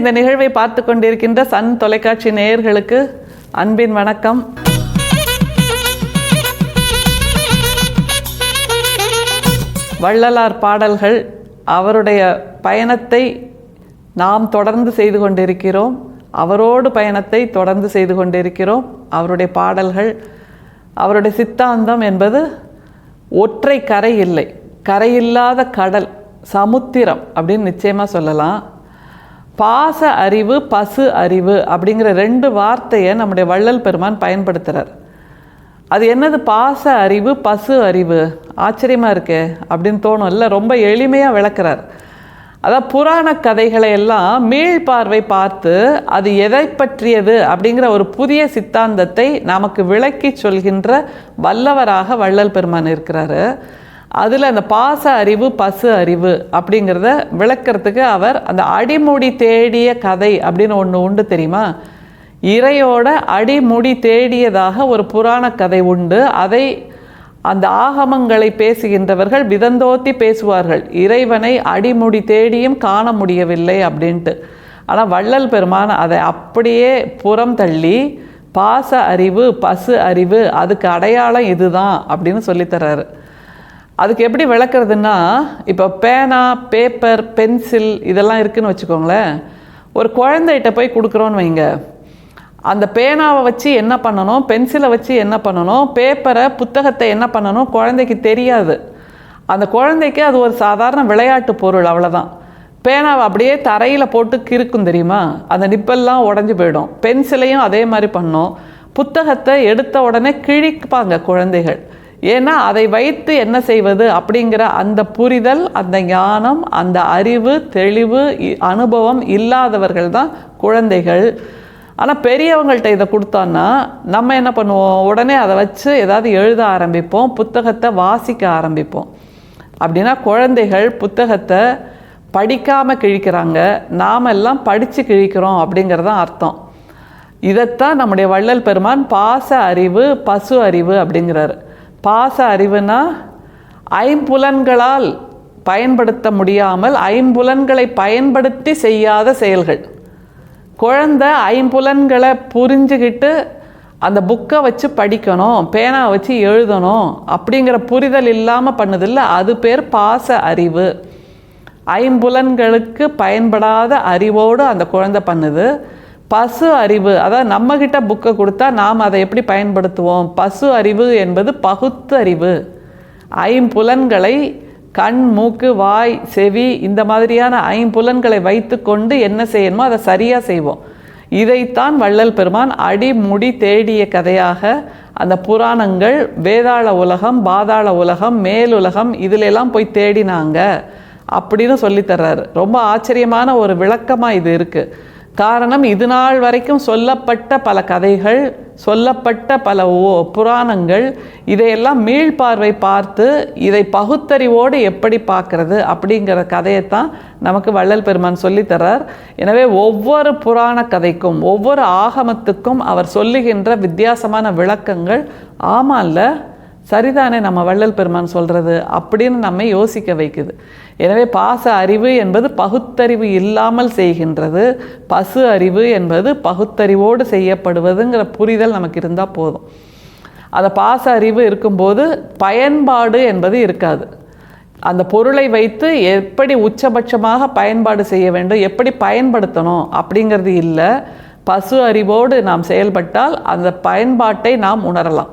இந்த நிகழ்வை பார்த்து கொண்டிருக்கின்ற சன் தொலைக்காட்சி நேயர்களுக்கு அன்பின் வணக்கம். வள்ளலார் பாடல்கள், அவருடைய பயணத்தை நாம் தொடர்ந்து செய்து கொண்டிருக்கிறோம். அவரோடு பயணத்தை தொடர்ந்து செய்து கொண்டிருக்கிறோம். அவருடைய பாடல்கள், அவருடைய சித்தாந்தம் என்பது ஒற்றை கரை இல்லை, கரையில்லாத கடல், சமுத்திரம் அப்படின்னு நிச்சயமாக சொல்லலாம். பாச அறிவு, பசு அறிவு அப்படிங்கிற ரெண்டு வார்த்தையை நம்முடைய வள்ளல் பெருமான் பயன்படுத்துகிறார். அது என்னது பாச அறிவு, பசு அறிவு? ஆச்சரியமாக இருக்கே அப்படின்னு தோணும் இல்லை? ரொம்ப எளிமையாக விளக்குறார். அதாவது புராண கதைகளை எல்லாம் மீள்பார்வை பார்த்து அது எதை பற்றியது அப்படிங்கிற ஒரு புதிய சித்தாந்தத்தை நமக்கு விளக்கி சொல்கின்ற வல்லவராக வள்ளல் பெருமான் இருக்கிறாரு. அதில் அந்த பாச அறிவு, பசு அறிவு அப்படிங்கிறத விளக்கிறதுக்கு அவர் அந்த அடிமுடி தேடிய கதை அப்படின்னு ஒன்று உண்டு, தெரியுமா? இறையோட அடிமுடி தேடியதாக ஒரு புராண கதை உண்டு. அதை அந்த ஆகமங்களை பேசுகின்றவர்கள் விதந்தோத்தி பேசுவார்கள், இறைவனை அடிமுடி தேடியும் காண முடியவில்லை அப்படின்ட்டு. ஆனால் வள்ளல் பெருமான் அதை அப்படியே புறம் தள்ளி பாச அறிவு, பசு அறிவு, அதுக்கு அடையாளம் இதுதான் அப்படின்னு சொல்லித்தர்றாரு. அதுக்கு எப்படி விளக்குறதுன்னா, இப்போ பேனா, பேப்பர், பென்சில் இதெல்லாம் இருக்குதுன்னு வச்சுக்கோங்களேன். ஒரு குழந்தைகிட்ட போய் கொடுக்குறோன்னு வைங்க, அந்த பேனாவை வச்சு என்ன பண்ணணும், பென்சிலை வச்சு என்ன பண்ணணும், பேப்பரை, புத்தகத்தை என்ன பண்ணணும் குழந்தைக்கு தெரியாது. அந்த குழந்தைக்கு அது ஒரு சாதாரண விளையாட்டு பொருள், அவ்வளோதான். பேனாவை அப்படியே தரையில் போட்டு கிறுக்கும், தெரியுமா? அந்த நிப்பெல்லாம் உடஞ்சி போயிடும். பென்சிலையும் அதே மாதிரி பண்ணோம். புத்தகத்தை எடுத்த உடனே கிழிப்பாங்க குழந்தைகள். ஏன்னா அதை வைத்து என்ன செய்வது அப்படிங்கிற அந்த புரிதல், அந்த ஞானம், அந்த அறிவு, தெளிவு, அனுபவம் இல்லாதவர்கள் தான் குழந்தைகள். ஆனால் பெரியவங்கள்ட்ட இதை கொடுத்தோன்னா நம்ம என்ன பண்ணுவோம், உடனே அதை வச்சு ஏதாவது எழுத ஆரம்பிப்போம், புத்தகத்தை வாசிக்க ஆரம்பிப்போம். அப்படின்னா குழந்தைகள் புத்தகத்தை படிக்காமல் கிழிக்கிறாங்க, நாம் எல்லாம் படித்து கிழிக்கிறோம் அப்படிங்கிறதான் அர்த்தம். இதைத்தான் நம்முடைய வள்ளல் பெருமான் பாச அறிவு, பசு அறிவு அப்படிங்கிறாரு. பாச அறிவுனா ஐம்புலன்களால் பயன்படுத்த முடியாமல் ஐம்புலன்களை பயன்படுத்தி செய்யாத செயல்கள். குழந்தை ஐம்புலன்களை புரிஞ்சுக்கிட்டு அந்த புக்கை வச்சு படிக்கணும், பேனாவை வச்சு எழுதணும் அப்படிங்கிற புரிதல் இல்லாமல் பண்ணுதில்ல, அது பேர் பாச அறிவு. ஐம்புலன்களுக்கு பயன்படாத அறிவோடு அந்த குழந்தை பண்ணுது. பசு அறிவு, அதாவது நம்மக்கிட்ட புக்கை கொடுத்தா நாம் அதை எப்படி பயன்படுத்துவோம். பசு அறிவு என்பது பகுத்து அறிவு. ஐம்புலன்களை, கண், மூக்கு, வாய், செவி, இந்த மாதிரியான ஐம்புலன்களை வைத்து கொண்டு என்ன செய்யணுமோ அதை சரியாக செய்வோம். இதைத்தான் வள்ளல் பெருமான் அடிமுடி தேடிய கதையாக அந்த புராணங்கள், வேதாள உலகம், பாதாள உலகம், மேலுலகம், இதிலெல்லாம் போய் தேடினாங்க அப்படின்னு சொல்லித்தர்றாரு. ரொம்ப ஆச்சரியமான ஒரு விளக்கமாக இது இருக்குது. காரணம், இது நாள் வரைக்கும் சொல்லப்பட்ட பல கதைகள், சொல்லப்பட்ட பல புராணங்கள், இதையெல்லாம் மீள்பார்வை பார்த்து இதை பகுத்தறிவோடு எப்படி பார்க்கறது அப்படிங்கிற கதையைத்தான் நமக்கு வள்ளல் பெருமான் சொல்லித்தரார். எனவே ஒவ்வொரு புராண கதைக்கும், ஒவ்வொரு ஆகமத்துக்கும் அவர் சொல்லுகின்ற வித்தியாசமான விளக்கங்கள், ஆமாம்ல சரிதானே நம்ம வள்ளல் பெருமான் சொல்கிறது அப்படின்னு நம்மை யோசிக்க வைக்குது. எனவே பாச அறிவு என்பது பகுத்தறிவு இல்லாமல் செய்கின்றது, பசு அறிவு என்பது பகுத்தறிவோடு செய்யப்படுவதுங்கிற புரிதல் நமக்கு இருந்தால் போதும். அந்த பாச அறிவு இருக்கும்போது பயன்பாடு என்பது இருக்காது. அந்த பொருளை வைத்து எப்படி உச்சபட்சமாக பயன்பாடு செய்ய வேண்டும், எப்படி பயன்படுத்தணும் அப்படிங்கிறது இல்லை. பசு அறிவோடு நாம் செயல்பட்டால் அந்த பயன்பாட்டை நாம் உணரலாம்.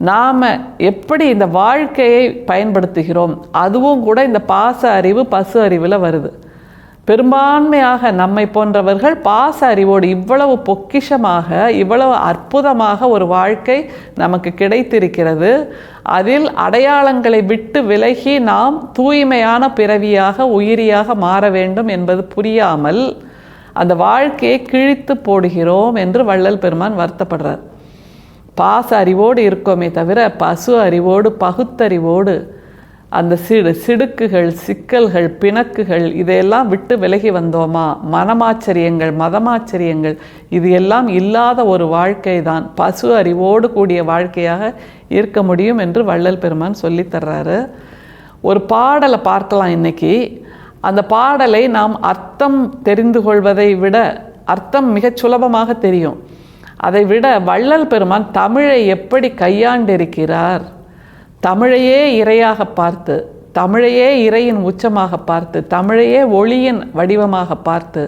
நாம் எப்படி இந்த வாழ்க்கையை பயன்படுத்துகிறோம், அதுவும் கூட இந்த பாச அறிவு, பசு அறிவில் வருது. பெரும்பான்மையாக நம்மை போன்றவர்கள் பாச அறிவோடு இவ்வளவு பொக்கிஷமாக, இவ்வளவு அற்புதமாக ஒரு வாழ்க்கை நமக்கு கிடைத்திருக்கிறது. அதில் அடையாளங்களை விட்டு விலகி நாம் தூய்மையான பிறவியாக, உயிரியாக மாற வேண்டும் என்பது புரியாமல் அந்த வாழ்க்கையை கிழித்து போடுகிறோம் என்று வள்ளல் பெருமான் வருத்தப்படுறார். பாச அறிவோடு இருக்கோமே தவிர பசு அறிவோடு, பகுத்தறிவோடு அந்த சிடுக்குகள், சிக்கல்கள், பிணக்குகள் இதையெல்லாம் விட்டு விலகி வந்தோமா, மனமாச்சரியங்கள், மதமாச்சரியங்கள் இது எல்லாம் இல்லாத ஒரு வாழ்க்கை தான் பசு அறிவோடு கூடிய வாழ்க்கையாக இருக்க முடியும் என்று வள்ளல் பெருமான் சொல்லித்தர்றாரு. ஒரு பாடலை பார்க்கலாம் இன்னைக்கு. அந்த பாடலை நாம் அர்த்தம் தெரிந்து கொள்வதை விட, அர்த்தம் மிகச் சுலபமாக தெரியும், அதை விட வள்ளல் பெருமான் தமிழை எப்படி கையாண்டிருக்கிறார், தமிழையே இறையாக பார்த்து, தமிழையே இறையின் உச்சமாக பார்த்து, தமிழையே ஒளியின் வடிவமாக பார்த்து,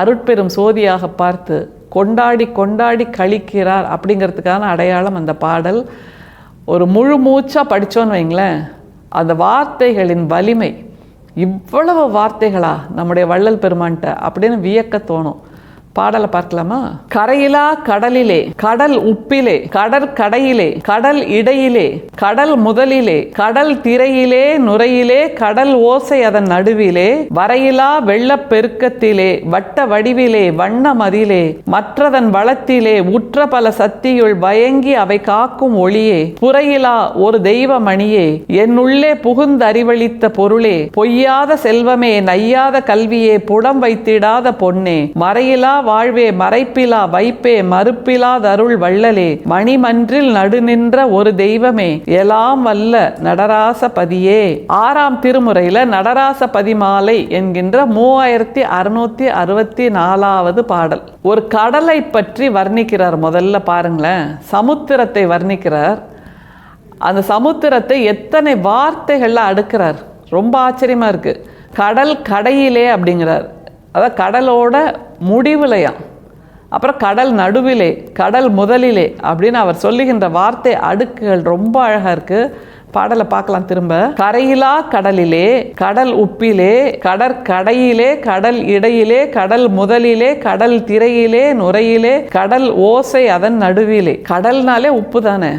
அருட்பெரும் சோதியாக பார்த்து கொண்டாடி கொண்டாடி கழிக்கிறார் அப்படிங்கிறதுக்கான அடையாளம் அந்த பாடல். ஒரு முழு மூச்சாக படித்தோன்னு வைங்களேன், அந்த வார்த்தைகளின் வலிமை, இவ்வளவு வார்த்தைகளா நம்முடைய வள்ளல் பெருமான்கிட்ட அப்படின்னு வியக்க தோணும். பாடலை பார்க்கலாமா? கரையிலா கடலிலே, கடல் உப்பிலே, கடற்கடையிலே, கடல் இடையிலே, கடல் முதலிலே, கடல் திரையிலே, நுரையிலே, கடல் ஓசை அதன் நடுவிலே, வரையிலா வெள்ளப் பெருக்கத்திலே, வட்ட வடிவிலே, வண்ண மதிலே, மற்றதன் வளத்திலே, உற்ற பல சக்தியுள் பயங்கி அவை காக்கும் ஒளியே, புறையிலா ஒரு தெய்வ மணியே, என்னுள்ளே புகுந்தறிவளித்த பொருளே, பொய்யாத செல்வமே, நையாத கல்வியே, புடம் வைத்திடாத பொன்னே, மறையிலா வாழ்வே, மறைப்பிலா வைப்பே, மறுப்பிலா தருள் வள்ளலே, மணிமன்றில் நடுநின்ற ஒரு தெய்வமே, எல்லாம் வல்ல நடராசபதியே. 6ஆம் திருமுறையில நடராசபதி மாலை என்கின்ற 3664வது பாடல். ஒரு கடலை பற்றி வர்ணிக்கிறார். முதல்ல பாருங்களேன், சமுத்திரத்தை வர்ணிக்கிறார். அந்த சமுத்திரத்தை எத்தனை வார்த்தைகள்ல அடுக்கிறார், ரொம்ப ஆச்சரியமா இருக்கு. கடல் கடையிலே அப்படிங்கிறார், அதாவது கடலோட முடிவிலையாம், அப்புறம் கடல் நடுவிலே, கடல் முதலிலே அப்படின்னு அவர் சொல்லுகின்ற வார்த்தை அடுக்குகள் ரொம்ப அழகா இருக்கு. பாடலை பார்க்கலாம் திரும்ப. கரையிலா கடலிலே, கடல் உப்பிலே, கடற்கடையிலே, கடல் இடையிலே, கடல் முதலிலே, கடல் திரையிலே, நுரையிலே, கடல் ஓசை அதன் நடுவிலே. கடல்னாலே உப்பு தானே,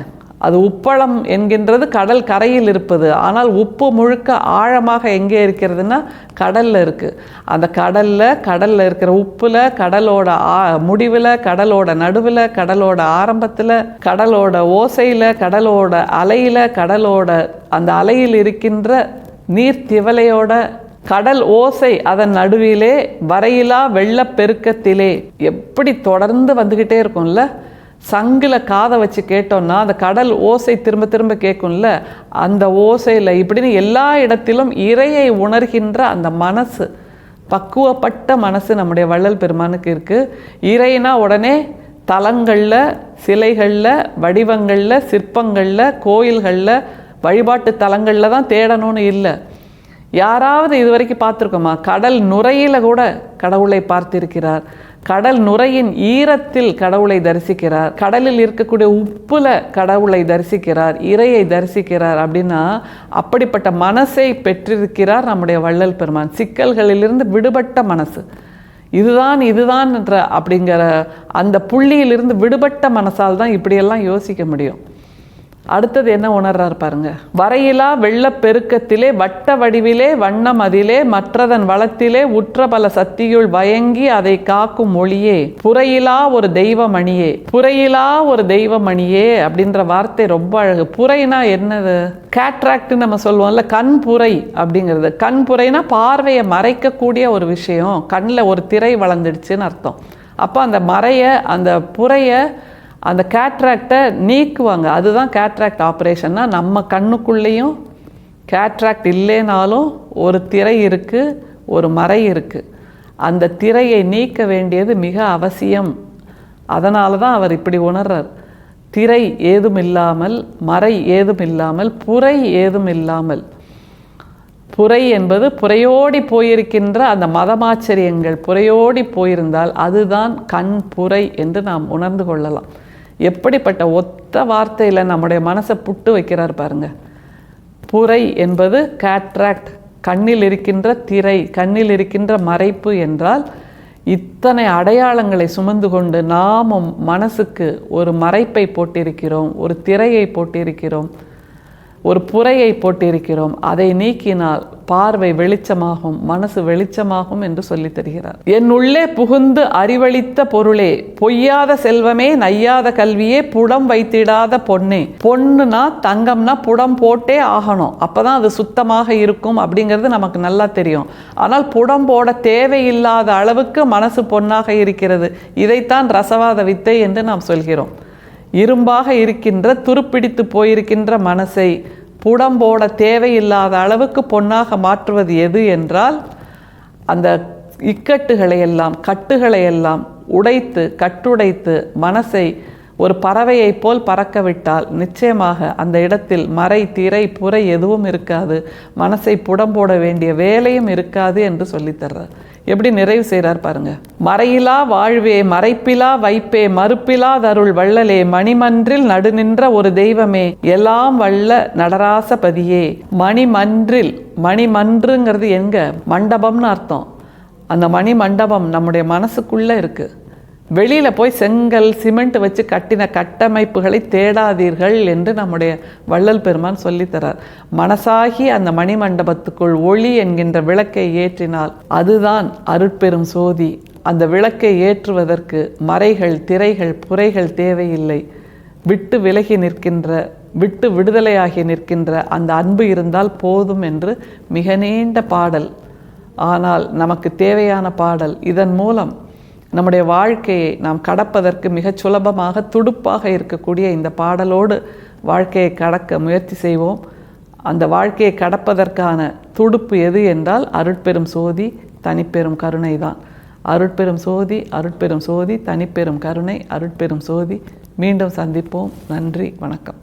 அது உப்பளம் என்கின்றது கடல் கரையில் இருப்பது. ஆனால் உப்பு முழுக்க ஆழமாக எங்கே இருக்கிறதுனா கடல்ல இருக்கு. அந்த கடல்ல இருக்கிற உப்புல, கடலோட முடிவில், கடலோட நடுவில், கடலோட ஆரம்பத்தில், கடலோட ஓசையில், கடலோட அலையில், கடலோட அந்த அலையில் இருக்கின்ற நீர் திவலையோட, கடல் ஓசை அதன் நடுவிலே, வரையிலா வெள்ளப் பெருக்கத்திலே. எப்படி தொடர்ந்து வந்துக்கிட்டே இருக்கும்ல, சங்கில் காதை வச்சு கேட்டோம்னா அந்த கடல் ஓசை திரும்ப திரும்ப கேட்கும்ல, அந்த ஓசையில் இப்படின்னு எல்லா இடத்திலும் இறையை உணர்கின்ற அந்த மனசு, பக்குவப்பட்ட மனசு நம்முடைய வள்ளல் பெருமானுக்கு இருக்குது. இறைனா உடனே தலங்களில், சிலைகளில், வடிவங்களில், சிற்பங்களில், கோயில்களில், வழிபாட்டு தலங்களில் தான் தேடணும்னு இல்லை. யாராவது இது வரைக்கும் பார்த்துருக்கோமா? கடல் நுரையில் கூட கடவுளை பார்த்திருக்கிறார். கடல் நுரையின் ஈரத்தில் கடவுளை தரிசிக்கிறார். கடலில் இருக்கக்கூடிய உப்புல கடவுளை தரிசிக்கிறார், இறையை தரிசிக்கிறார். அப்படின்னா அப்படிப்பட்ட மனசை பெற்றிருக்கிறார் நம்முடைய வள்ளல் பெருமான். சிக்கல்களிலிருந்து விடுபட்ட மனசு, இதுதான் என்ற அப்படிங்கிற அந்த புள்ளியிலிருந்து விடுபட்ட மனசால் தான் இப்படியெல்லாம் யோசிக்க முடியும். அடுத்தது என்ன உணர்றார் பாருங்க. வரையிலா வெள்ளப் பெருக்கத்திலே, வட்ட வடிவிலே, வண்ணம் அதிலே, மற்றதன் வளத்திலே, உற்ற பல சக்தியுள் பயங்கி அதை காக்கும் ஒளியே, புறையிலா ஒரு தெய்வ மணியே. புறையிலா ஒரு தெய்வ மணியே அப்படின்ற வார்த்தை ரொம்ப அழகு. புரைனா என்னது? கேட்ராக்ட் நம்ம சொல்லுவோம்ல, கண் புரை அப்படிங்கிறது. கண் புரைனா பார்வையை மறைக்கக்கூடிய ஒரு விஷயம், கண்ணில் ஒரு திரை வளர்ந்துடுச்சுன்னு அர்த்தம். அப்போ அந்த அந்த புறைய, அந்த கேட்ராக்டை நீக்குவாங்க. அதுதான் கேட்ராக்ட் ஆப்ரேஷன்னா, நம்ம கண்ணுக்குள்ளேயும் கேட்ராக்ட் இல்லைனாலும் ஒரு திரை இருக்குது, ஒரு மறை இருக்குது. அந்த திரையை நீக்க வேண்டியது மிக அவசியம். அதனால தான் அவர் இப்படி உணர்றார். திரை ஏதும் இல்லாமல், மறை ஏதும் இல்லாமல், புரை ஏதும் இல்லாமல். புரை என்பது புரையோடி போயிருக்கின்ற அந்த மதமாச்சரியங்கள் புரையோடி போயிருந்தால் அதுதான் கண் புரை என்று நாம் உணர்ந்து கொள்ளலாம். எப்படிப்பட்ட ஒத்த வார்த்தையில் நம்முடைய மனசை புட்டு வைக்கிறார் பாருங்க. புரை என்பது கேட்ராக்ட், கண்ணில் இருக்கின்ற திரை, கண்ணில் இருக்கின்ற மறைப்பு என்றால் இத்தனை அடையாளங்களை சுமந்து கொண்டு நாமும் மனசுக்கு ஒரு மறைப்பை போட்டிருக்கிறோம், ஒரு திரையை போட்டிருக்கிறோம், ஒரு புரையை போட்டிருக்கிறோம். அதை நீக்கினால் பார்வை வெளிச்சமாகும், மனசு வெளிச்சமாகும் என்று சொல்லி தருகிறார். என் உள்ளே புகுந்து அறிவளித்த பொருளே, பொய்யாத செல்வமே, நையாத கல்வியே, புடம் வைத்திடாத பொன்னே. பொண்ணுனா, தங்கம்னா புடம் போட்டே ஆகணும், அப்பதான் அது சுத்தமாக இருக்கும் அப்படிங்கிறது நமக்கு நல்லா தெரியும். ஆனால் புடம் போட தேவையில்லாத அளவுக்கு மனசு பொன்னாக இருக்கிறது. இதைத்தான் ரசவாத வித்தை என்று நாம் சொல்கிறோம். இரும்பாக இருக்கின்ற, துருப்பிடித்து போயிருக்கின்ற மனசை புடம் போட தேவையில்லாத அளவுக்கு பொன்னாக மாற்றுவது எது என்றால் அந்த இக்கட்டுகளை எல்லாம் கட்டுகளை எல்லாம் உடைத்து கட்டுடைத்து மனசை ஒரு பறவையைப் போல் பறக்க விட்டால் நிச்சயமாக அந்த இடத்தில் மறை திரை புரை எதுவும் இருக்காது, மனசை புடம்போட வேண்டிய வேலையும் இருக்காது என்று சொல்லித்தர்றார். எப்படி நிறைவு செய்கிறார் பாருங்க. மறையிலா வாழ்வே மறைப்பிலா வைப்பே மறுப்பிலா தருள் வள்ளலே மணிமன்றில் நடுநின்ற ஒரு தெய்வமே எல்லாம் வல்ல நடராசபதியே. மணிமன்றில், மணிமன்றுங்கிறது எங்க? மண்டபம்னு அர்த்தம். அந்த மணி மண்டபம் நம்முடைய மனசுக்குள்ளே இருக்குது. வெளியில் போய் செங்கல் சிமெண்ட் வச்சு கட்டின கட்டமைப்புகளை தேடாதீர்கள் என்று நம்முடைய வள்ளல் பெருமான் சொல்லித்தரார். மனசாகி அந்த மணிமண்டபத்துக்குள் ஒளி என்கின்ற விளக்கை ஏற்றினால் அதுதான் அருட்பெரும் சோதி. அந்த விளக்கை ஏற்றுவதற்கு மறைகள் திரைகள் புரைகள் தேவையில்லை. விட்டு விலகி நிற்கின்ற, விட்டு விடுதலையாகி நிற்கின்ற அந்த அன்பு இருந்தால் போதும் என்று மிக நீண்ட பாடல், ஆனால் நமக்கு தேவையான பாடல். இதன் மூலம் நம்முடைய வாழ்க்கையை நாம் கடப்பதற்கு மிகச் சுலபமாக துடுப்பாக இருக்கக்கூடிய இந்த பாடலோடு வாழ்க்கையை கடக்க முயற்சி செய்வோம். அந்த வாழ்க்கையை கடப்பதற்கான துடுப்பு எது என்றால் அருட்பெரும் சோதி, தனிப்பெரும் கருணை தான். அருட்பெரும் சோதி, அருட்பெரும் சோதி, தனிப்பெரும் கருணை, அருட்பெரும் சோதி. மீண்டும் சந்திப்போம். நன்றி, வணக்கம்.